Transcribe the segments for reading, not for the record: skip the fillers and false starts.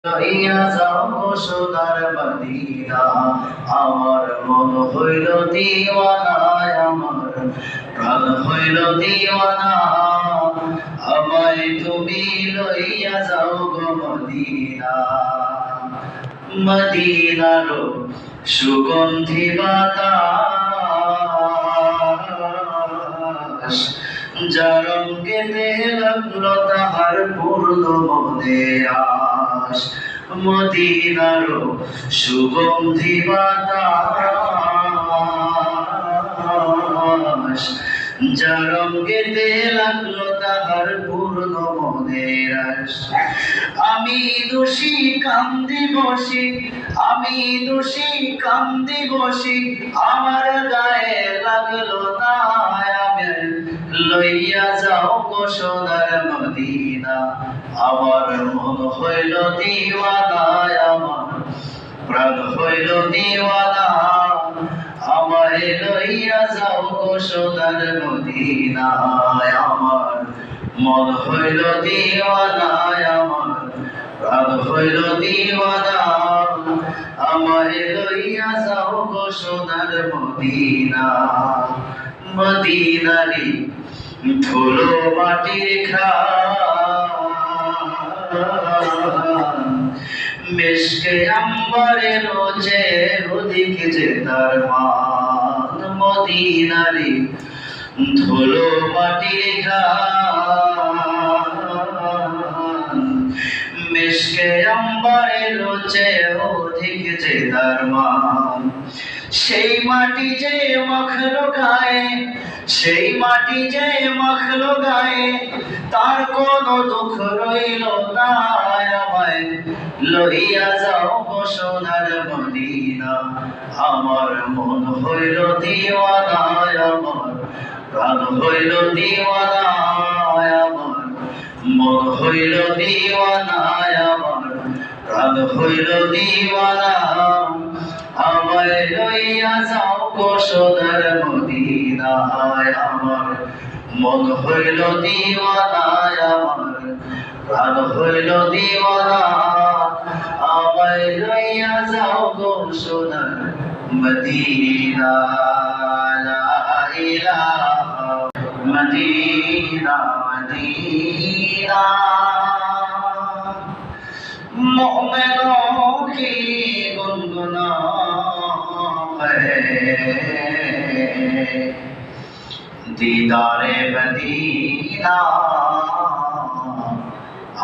লইয়া যাও গো সোনার মদিনা, আমার মন হইল দিওয়ানা, আমার প্রাণ হইল দিওয়ানা। আমায় তুমি লইয়া যাও গো মদিনা, মদিনার সুগন্ধি বাতাস, যার অঙ্গেতে লাগলো তাহার পূর্ণ মনের আশ। মদিনার সুগন্ধি বাতাস, যার অঙ্গেতে লাগলো তাহার পূর্ণ মনের আশ। আমি দোষী কান্দি বসি, আমি দোষী কান্দি বসি, আমার গায়ে লাগলো না। লইয়া যাও গো সোনার মদিনা, আমার মন হইল দিওয়ানা, আমার প্রাণ হইল দিওয়ানা। আমায় লইয়া যাও গো সোনার মদিনা, আমার মন হইল দিওয়ানা, আমার প্রাণ হইল দিওয়ানা। আমায় লইয়া যাও গো সোনার মদিনা, মদিনারি ধুলো মাটির খান, মিশকে আম্বারে রোজে ওদিক যে তার মান। মদিনারি ধুলো মাটির খান, মিশকে আম্বারে রোজে ওদিক যে তার মান। সেই মাটি যে মাখলো গায়ে, সেই মাটি যে মাখলো গায়ে, তার কোনো দুঃখ রইল না। আমায় লইয়া যাও গো সোনার মদিনা, আমার মন হইল দিওয়ানা, আমার প্রাণ হইল দিওয়ানা। আমার মন হইল দিওয়ানা, আমার প্রাণ হইল দিওয়ানা। আমায় লইয়া যাও গো সোনার মদিনা, আমার মন হইল দিওয়ানা, আমার প্রাণ হইল দিওয়ানা। আমায় লইয়া যাও গো সোনার মদিনা। লা ইলাহা মদিনা, মদিনা मोमिनों की गुनगुना है, दीदारे मदीना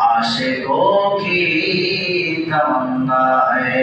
आशिकों की तमन्ना है।